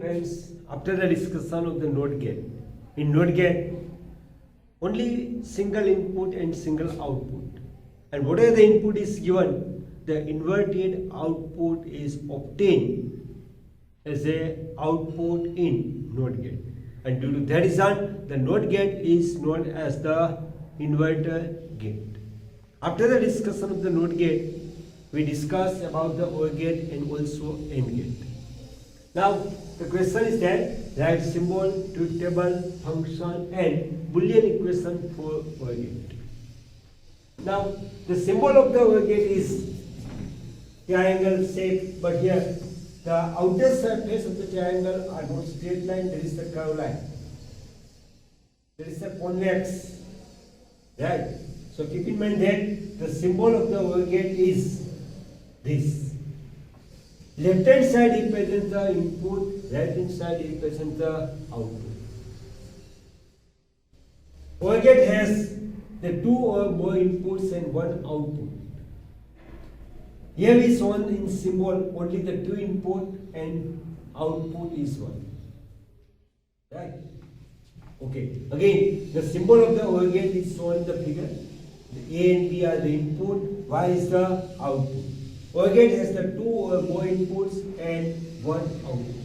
friends, after the discussion of the NOT gate, in NOT gate, only single input and single output. And whatever the input is given, the inverted output is obtained as a output in NOT gate. And due to that reason, the NOT gate is known as the inverter gate. After the discussion of the NOT gate, we discussed about the OR gate and also AND gate. Now, the question is that write symbol, truth table, function and Boolean equation for OR gate. Now, the symbol of the OR gate is triangle shape, but here the outer surface of the triangle are not straight line, there is the curve line. There is a convex, right? So keep in mind that the symbol of the OR gate is this. Left hand side represents the input, right hand side represents the output. OR gate has the two or more inputs and one output. Here is shown in symbol only the two input and output is one. Right? Okay. Again, the symbol of the OR gate is shown in the figure. The A and B are the input, Y is the output. OR gate has the two or more inputs and one output.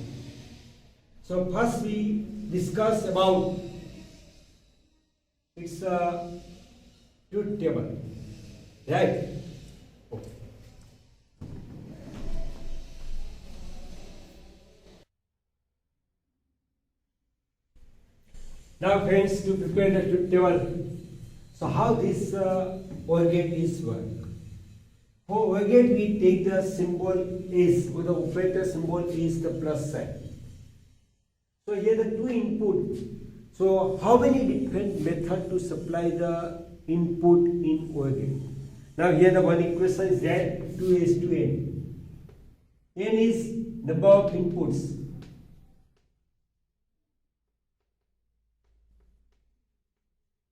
So first we discuss about its truth table, right? Okay. Now friends, to prepare the truth table, so how this OR gate is work? For OR gate, we take the symbol is, or the operator symbol is the plus sign. So here the two input. So how many different methods to supply the input in OR gate? Now here the one equation is that 2 is to n. N is number of inputs.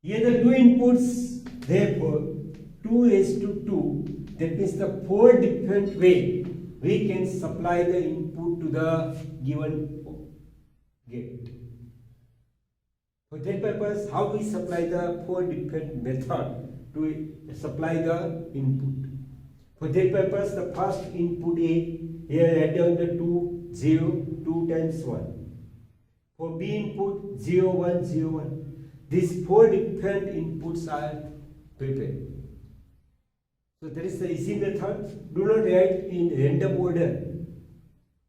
Here the two inputs, therefore 2 is to 2. That means the 4 different way we can supply the input to the given gate. For that purpose, how we supply the 4 different method to supply the input. For that purpose, the first input A, here add down the 2, 0, 2 times 1. For B input, 0, 1, 0, 1. These 4 different inputs are prepared. So there is the easy method. Do not write in random order.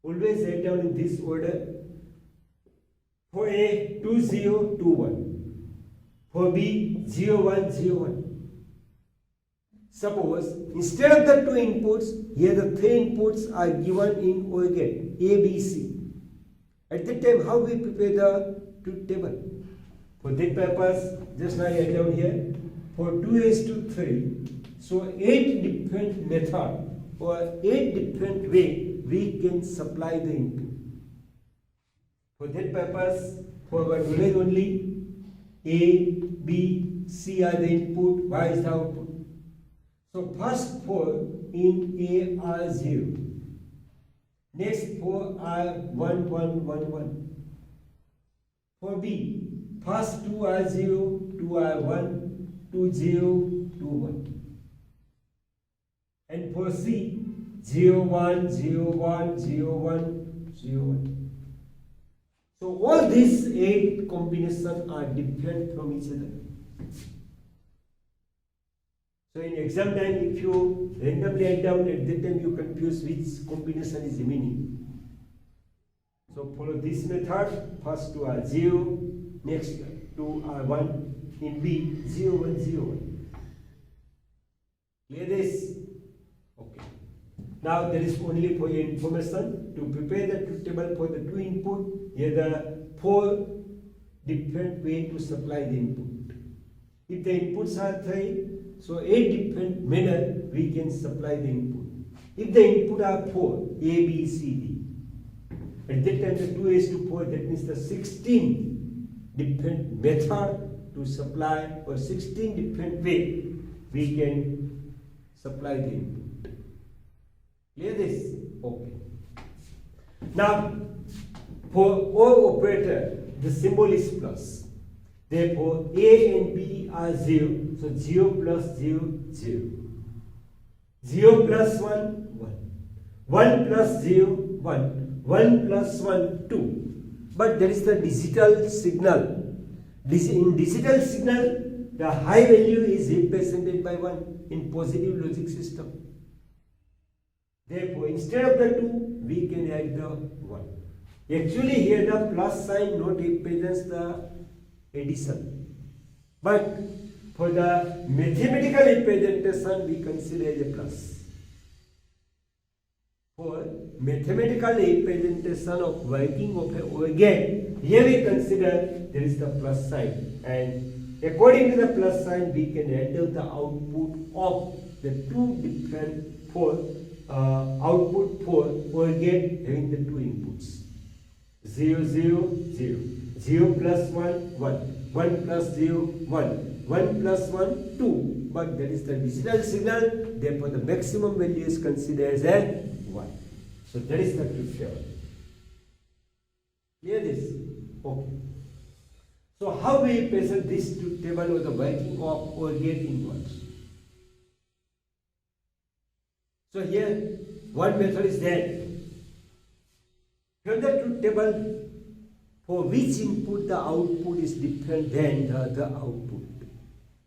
Always write down in this order. For A, 2, 0, 2, 1. For B, 0, 1, 0, 1. Suppose instead of the 2 inputs, here the 3 inputs are given in OR gate A, B, C. At that time, how we prepare the truth table? For that purpose, just now I write down here. For 2 is to 3. So 8 different method or 8 different way we can supply the input. For that purpose, for our knowledge only, A, B, C are the input, Y is the output. So first 4 in A are 0. Next 4 are 1, 1, 1, 1. For B, first 2 are 0, 2 are 1, 2, 0, 2, 1. And for C, 0, 1, 0, 1, 0, 1, 0, 1. So all these 8 combinations are different from each other. So in exam time, if you randomly write down, at that time you confuse which combination is remaining. So follow this method. First 2 are 0, next 2 are 1. In B, 0, 1, 0, 1. Clear this? Okay. Now there is only for your information to prepare the truth table for the 2 input. Here the 4 different way to supply the input. If the inputs are 3, so 8 different manner we can supply the input. If the input are 4, A, B, C, D. At that time the 2 is to 4, that means the 16 different method to supply or 16 different way we can supply the input. Clear this? Okay. Now For OR operator, the symbol is plus. Therefore, A and B are 0. So 0 plus 0, 0. 0 plus 1, 1. 1 plus 0, 1. 1 plus 1, 2. But there is the digital signal. In digital signal, the high value is represented by 1 in positive logic system. Therefore, instead of the 2, we can add the 1. Actually, here the plus sign not represents the addition. But for the mathematical representation, we consider as a plus. For mathematical representation of working of a OR gate, here we consider there is the plus sign, and according to the plus sign, we can handle the output of the two different output for OR gate having the two inputs. 0, 0, 0. 0 plus 1, 1. 1 plus 0, 1. 1 plus 1, 2. But there is the digital signal, therefore the maximum value is considered as a 1. So that is the truth table. Clear this? Okay. So how we present this truth table or the working of OR gate inputs? So here one method is that from the truth table, for which input the output is different than the other output.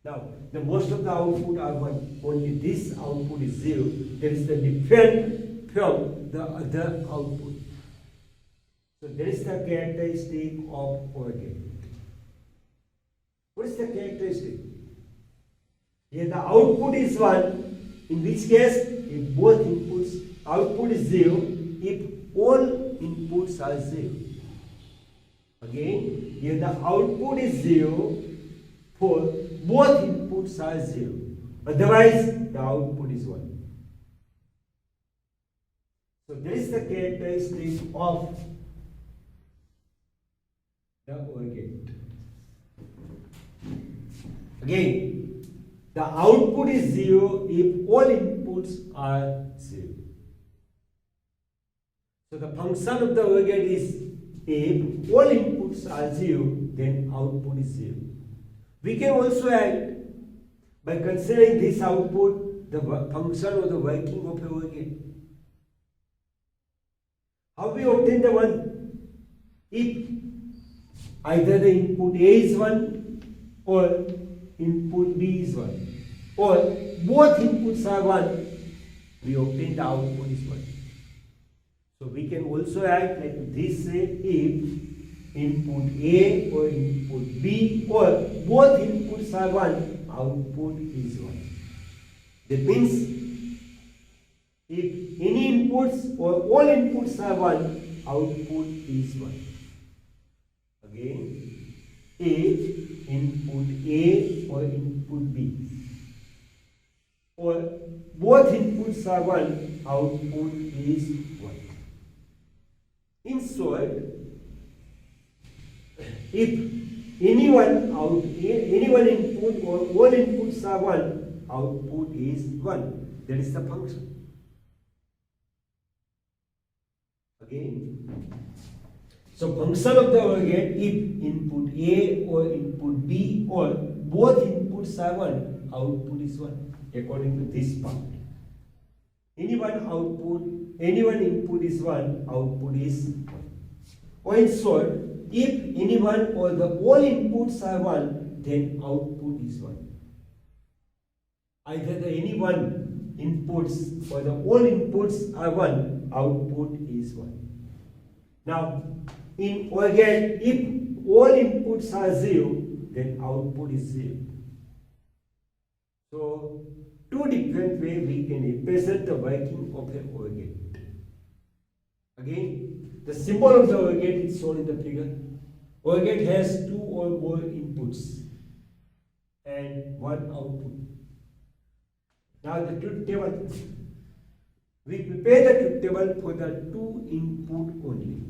Now, the most of the output are 1. Only this output is 0. That is the different from the other output. So that is the characteristic of OR gate. What is the characteristic? Here the output is 1. In which case, if both inputs output is 0, if all inputs are 0. Again, here the output is 0 for both inputs are 0. Otherwise, the output is 1. So that is the characteristic of the OR gate. Again, the output is 0 if all inputs are 0. So the function of the OR gate is if all inputs are 0, then output is 0. We can also add, by considering this output, the function or the working of the OR gate. How we obtain the 1? If either the input A is 1 or input B is 1, or both inputs are 1, we obtain the output is 1. So we can also add like this, say if input A or input B or both inputs are 1, output is 1. That means if any inputs or all inputs are 1, output is 1. Again, if input A or input B or both inputs are 1, output is 1. In short, if any one input or all inputs are 1, output is 1. That is the function. Again, so function of the OR gate, if input A or input B or both inputs are 1, output is 1 according to this part. Any one input is 1, output is 1. Or in short, if any one or the all inputs are 1, then output is 1. Either the any one inputs or the all inputs are 1, output is 1. Now, in OR gate, if all inputs are 0, then output is 0. So, two different ways we can represent the working of the OR gate. Again, the symbol of the OR gate is shown in the figure. OR gate has 2 or more inputs and 1 output. Now the truth table. We prepare the truth table for the 2 input only.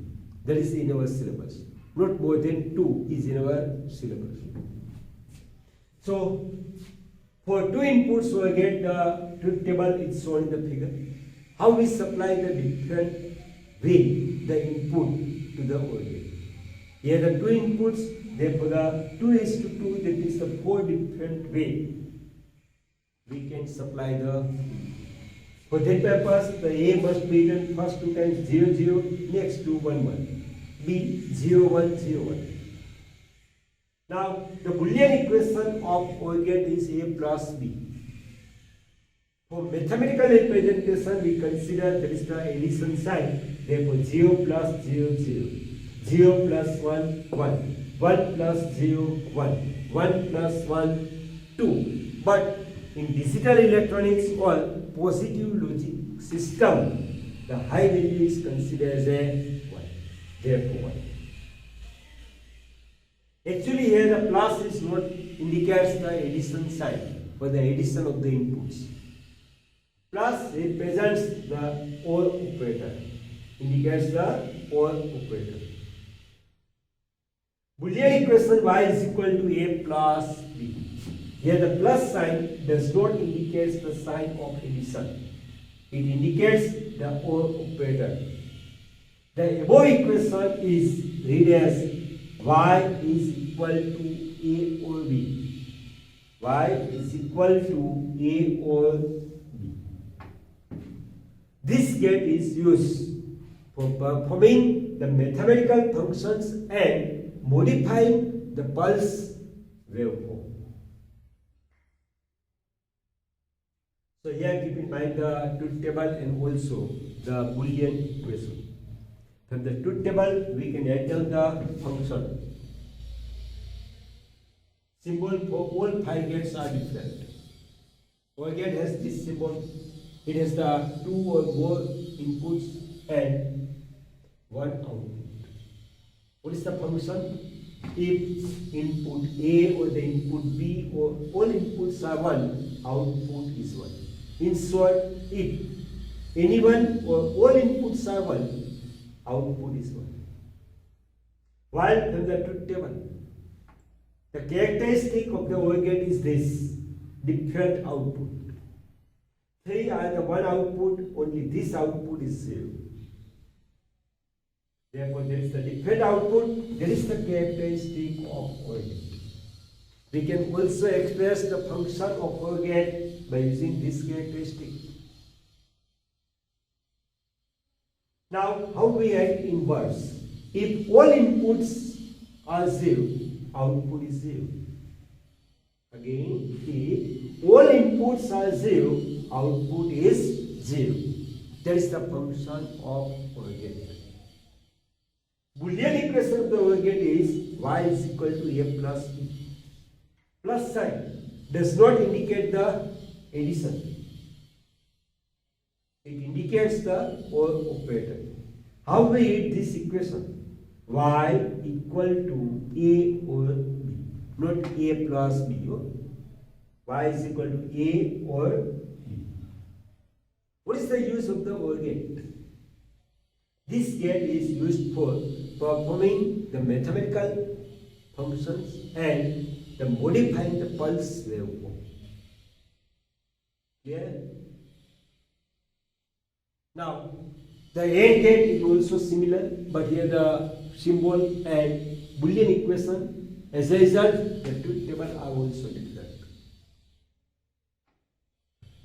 That is in our syllabus. Not more than 2 is in our syllabus. So, for 2 inputs, we get the truth table is shown in the figure. How we supply the different way the input to the OR gate. Here the 2 inputs, therefore the 2:2, that is the 4 different way we can supply the. For that purpose, the A must be written first 2 times 0, 0, next 2, 1, 1. B 0, 1, 0, 1. Now, the Boolean equation of OR gate is A plus B. For mathematical representation, we consider that is the addition sign. Therefore, 0 plus 0, 0. 0 plus 1, 1. 1 plus 0, 1. 1 plus 1, 2. But in digital electronics or positive logic system, the high value is considered as a 1. Therefore 1. Actually here the plus is not indicates the addition sign for the addition of the inputs. Plus represents the OR operator, indicates the OR operator. Boolean equation y is equal to A plus B. Here the plus sign does not indicate the sign of addition. It indicates the OR operator. The above equation is read as y is equal to A or B. Y is equal to A or B. This gate is used for performing the mathematical functions and modifying the pulse waveform. So here keep in mind the truth table and also the Boolean equation. From the truth table we can write down the function. Symbol for all 5 gates are different. OR gate has this symbol. It has the 2 or more inputs and 1 output. What is the function? If input A or the input B or all inputs are 1, output is 1. In short, if anyone or all inputs are 1, output is 1. While from the truth table, the characteristic of the OR gate is this: different output. 3 are the 1 output, only this output is 0. Therefore, there is the different output, there is the characteristic of OR gate. We can also express the function of OR gate by using this characteristic. Now, how we write in words? If all inputs are 0, output is 0. Again, if all inputs are 0, output is 0. That is the function of OR gate. Boolean equation of the OR gate is y is equal to A plus B. Plus sign does not indicate the addition. It indicates the OR operator. How we read this equation? Y equal to A or B, not A plus B. Y is equal to A or B. What is the use of the OR gate? This gate is used for performing the mathematical functions and the modifying the pulse waveform. Clear? Now, the AND gate is also similar, but here the symbol and Boolean equation, as a result, the truth table are also different.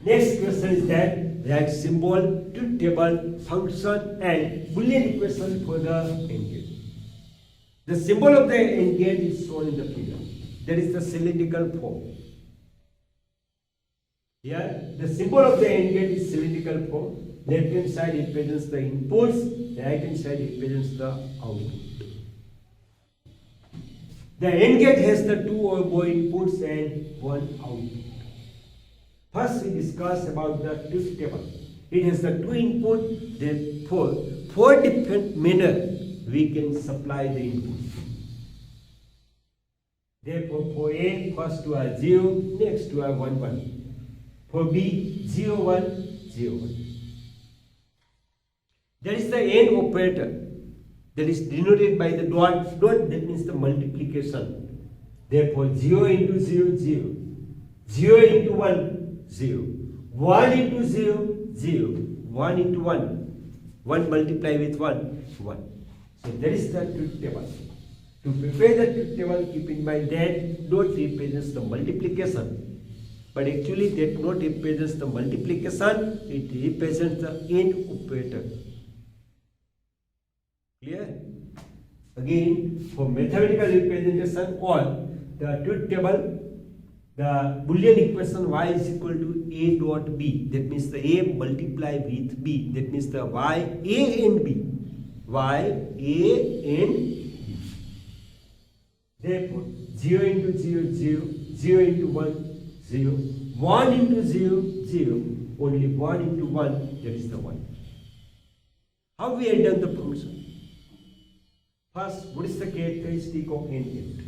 Next question is that write symbol, truth table, function, and Boolean equation for the AND gate. The symbol of the AND gate is shown in the figure. That is the cylindrical form. Here, the symbol of the AND gate is cylindrical form. Left hand side represents the inputs, the right hand side represents the output. The AND gate has the 2 or more inputs and 1 output. First, we discuss about the truth table. It has the 2 inputs, therefore, 4 different manners we can supply the input. Therefore, for A, first 2 are 0, next 2 are 1, 1. For B, 0, 1, 0, 1. That is the AND operator. That is denoted by the dot. Dot, that means the multiplication. Therefore, 0 into 0, 0. 0 into 1, 0. 1 into 0, 0. 1 into 1. 1 multiplied with 1, 1. So that is the truth table. To prepare the truth table, keep in mind that dot represents the multiplication, but actually that not represents the multiplication, it represents the AND operator. Clear? Again, for mathematical representation or the truth table, the Boolean equation y is equal to a dot b. That means the a multiply with b. That means the y a and b. Y a and b. Therefore, 0 into 0, 0, 0 into 1, 0, 1 into 0, 0, only 1 into 1, that is the 1. How we have done the function? First, what is the characteristic of AND gate?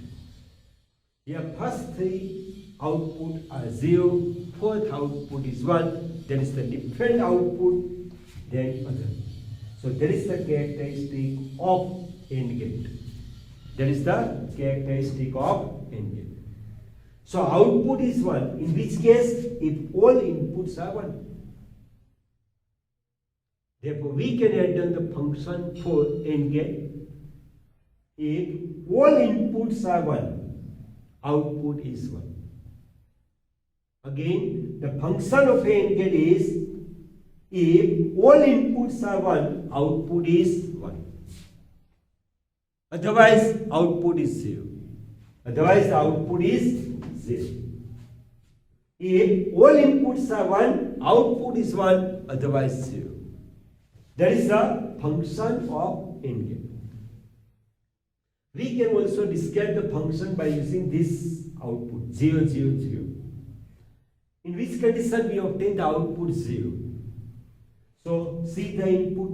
Here, first three output are 0, fourth output is 1, that is the different output than other. So that is the characteristic of AND gate. That is the characteristic of AND gate. So output is 1, in which case if all inputs are 1. Therefore we can add down the function for AND gate. If all inputs are 1, output is 1. Again, the function of AND gate is if all inputs are 1, output is 1. Otherwise, output is 0. Otherwise, the output is 0. If all inputs are 1, output is 1, otherwise 0. That is the function of AND gate. We can also describe the function by using this output 0, 0, 0. In which condition we obtain the output 0. So see the input.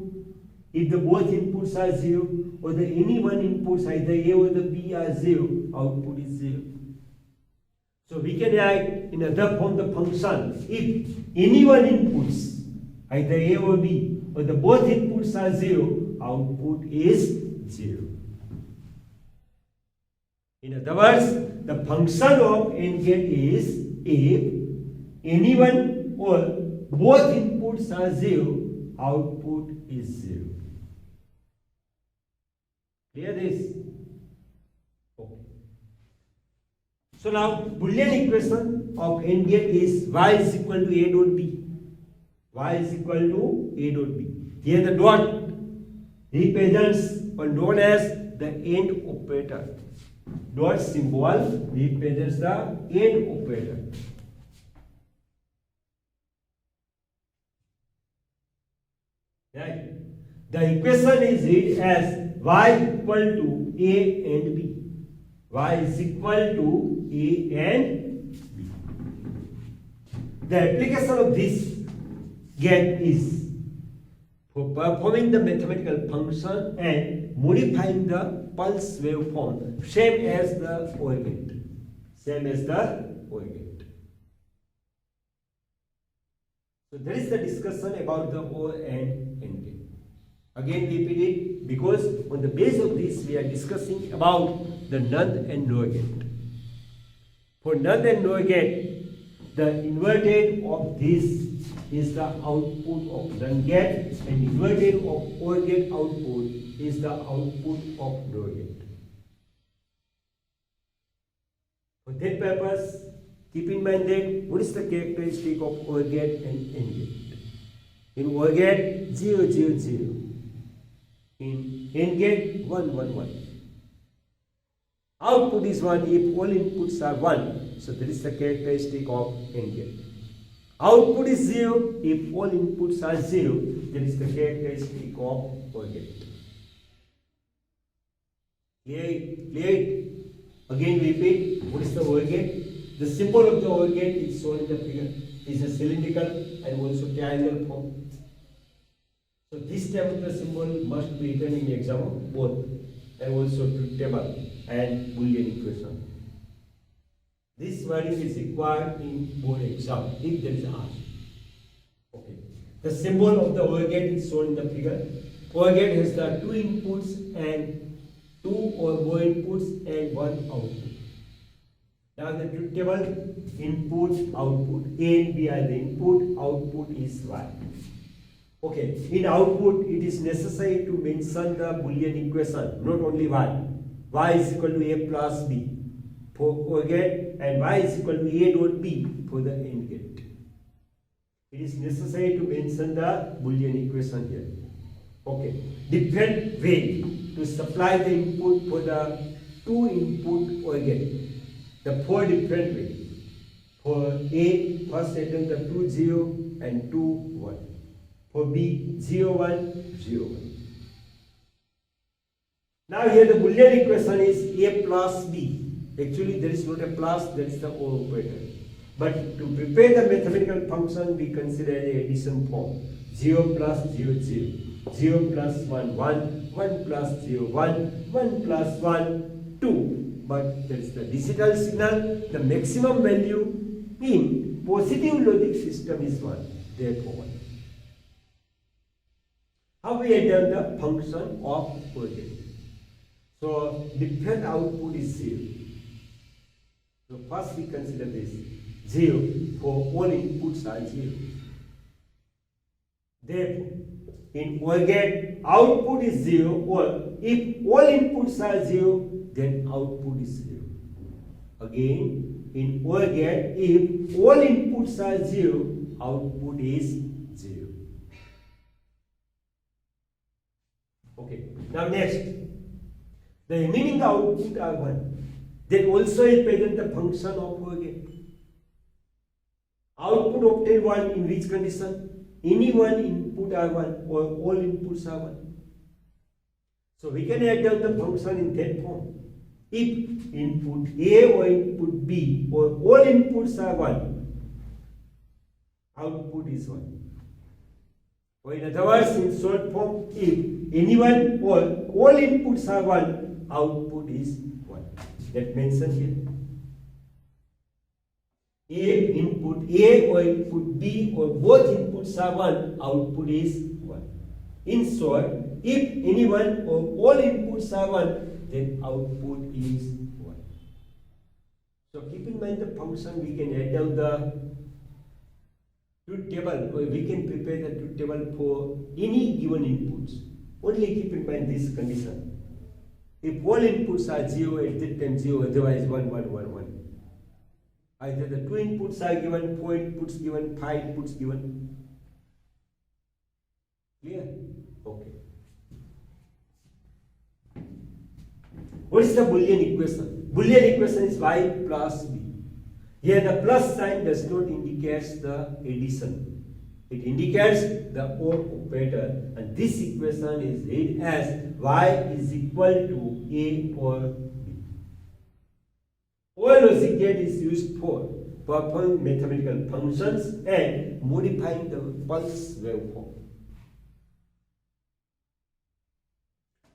If the both inputs are 0 or the any one inputs either A or the B are 0, output is 0. So we can write in other form the function. If any one inputs either A or B or the both inputs are 0, output is 0. In other words, the function of AND gate is if any one or both inputs are 0, output is 0. Clear this? Okay. So now Boolean equation of AND gate is y is equal to a dot b. Y is equal to a dot b. Here the dot represents or known as the AND operator. Dot symbol represents the AND operator. Right? The equation is read as y equal to a and b. Y is equal to a and b. The application of this gate is for performing the mathematical function and modifying the pulse waveform, same as the OR gate. Same as the OR gate. So there is the discussion about the OR and AND gate. Again repeat it because on the base of this we are discussing about the NAND and NOR gate. For NAND and NOR gate, the inverted of this is the output of NAND gate and inverted of OR gate output is the output of NOR gate. For that purpose, keep in mind that what is the characteristic of OR gate and AND gate. In OR gate 0, 0, 0. In AND gate 1, 1, 1. Output is 1 if all inputs are 1. So that is the characteristic of AND gate. Output is 0 if all inputs are 0. That is the characteristic of OR gate. Clear? Again repeat. What is the OR gate? The symbol of the OR gate is shown in the figure. It is a cylindrical and also triangle form. So this type of the symbol must be written in exam both and also truth table and Boolean equation. This wording is required in board exam if there is asked. Okay. The symbol of the OR gate is shown in the figure. OR gate has the 2 inputs and 2 or more inputs and 1 output. Now the truth table, input, output. A and B are the input, output is Y. Okay, in output it is necessary to mention the Boolean equation, not only y. Y is equal to a plus b for OR gate and y is equal to a dot b for the AND gate. It is necessary to mention the Boolean equation here. Okay, different way to supply the input for the two input OR gate. The four different way. For A, first atom the 2 0 and 2 1. For B, 0 1 0 1. Now here the Boolean equation is A plus B. Actually there is not a plus, there is the O operator. But to prepare the mathematical function, we consider the addition form. 0 plus 0 0. 0 plus 1 1. 1 plus 0 1. 1 plus 1 2. But there is the digital signal. The maximum value in positive logic system is 1. Therefore 1. How we have done the function of OR gate? So different output is 0. So first we consider this 0 for all inputs are 0. Therefore, in OR gate output is 0, or if all inputs are 0, then output is 0. Again, in OR gate, if all inputs are 0, output is 0. Okay, now next, the remaining output are 1. Then also represent the function of OR gate. Output obtained 1 in which condition? Any one input are 1 or all inputs are 1. So we can write down the function in that form. If input A or input B or all inputs are 1, output is 1. Or in other words, in short form, if anyone or all inputs are 1, output is 1. That mentioned here. If input A or input B or both inputs are 1, output is 1. In short, if anyone or all inputs are 1, then output is 1. So keep in mind the function, we can write down the truth table, or we can prepare the truth table for any given inputs. Only keep in mind this condition. If all inputs are 0, at that time 0, otherwise 1 1 1 1. Either the 2 inputs are given, 4 inputs given, 5 inputs given. Clear? Okay. What is the Boolean equation? Boolean equation is y plus b. Here the plus sign does not indicate the addition. It indicates the OR operator, and this equation is read as y is equal to A or B. OR logic gate is used for performing mathematical functions and modifying the pulse waveform.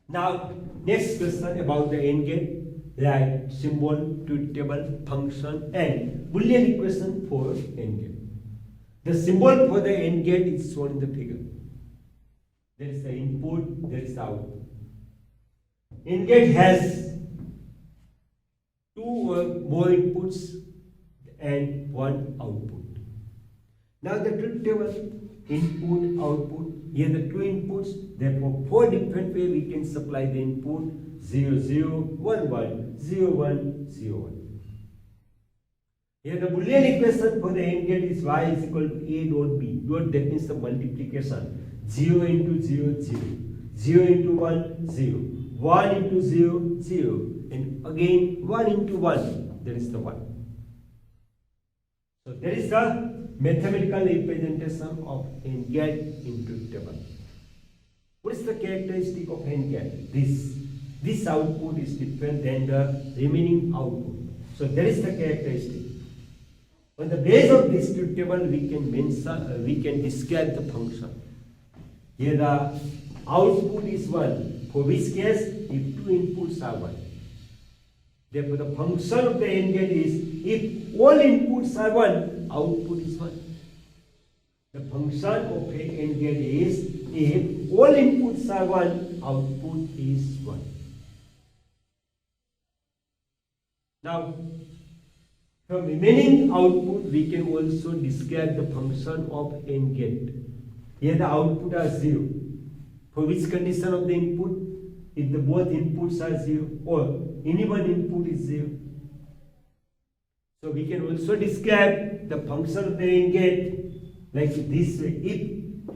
Now, next question about the AND gate. Write symbol, truth table, function and Boolean equation for AND gate. The symbol for the AND gate is shown in the figure. There is the input, there is the output. AND gate has 2 or more inputs and 1 output. Now the truth table, input, output. Here the 2 inputs, therefore 4 different ways we can supply the input 0 0 1 1 0 1 0 1. Here the Boolean equation for the AND gate is y is equal to A dot B. Dot, that means the multiplication. 0 into 0 0, 0 into 1 0, 1 into 0 0, and again 1 into 1, there is the 1. So there is the mathematical representation of AND gate in truth table. What is the characteristic of AND gate? This output is different than the remaining output. So there is the characteristic. On the base of this truth table, we can describe the function. Here the output is 1. For which case, if 2 inputs are 1. Therefore, the function of the AND gate is if all inputs are 1, output is 1. The function of an AND gate is if all inputs are 1, output is 1. Now, from remaining output, we can also describe the function of AND gate. Here the output are 0. For which condition of the input? If the both inputs are 0 or any one input is 0. So we can also describe the function of the AND gate like this way. If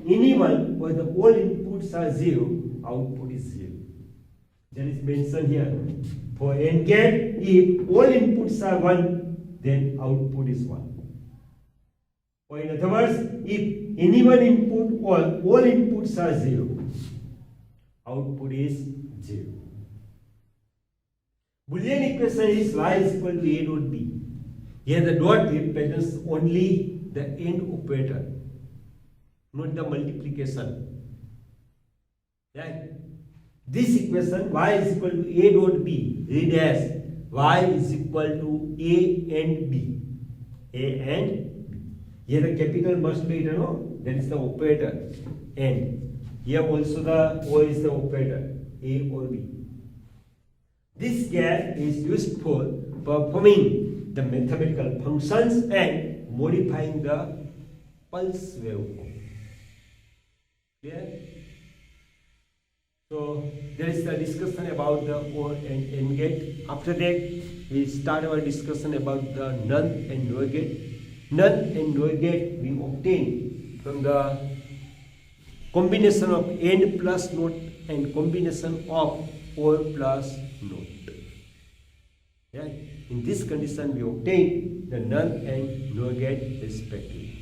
any one or the all inputs are 0, output is 0. That is mentioned here. For AND gate, if all inputs are 1, then output is 1. Or in other words, if any one input or all inputs are 0, output is 0. Boolean equation is y is equal to a dot b. Here the dot represents only the AND operator, not the multiplication. Right? This equation y is equal to a dot b, read as y is equal to a and b. A and b. Here the capital must be, that is the operator. And here also the O is the operator, A or B. This gap is used for performing the mathematical functions and modifying the pulse waveform. Clear? So there is the discussion about the OR and AND gate. After that, we start our discussion about the NOR and NOR gate. NOR and NOR gate we obtain from the combination of AND plus NOT and combination of OR plus NOT. Right? In this condition, we obtain the NOR and NOR gate respectively.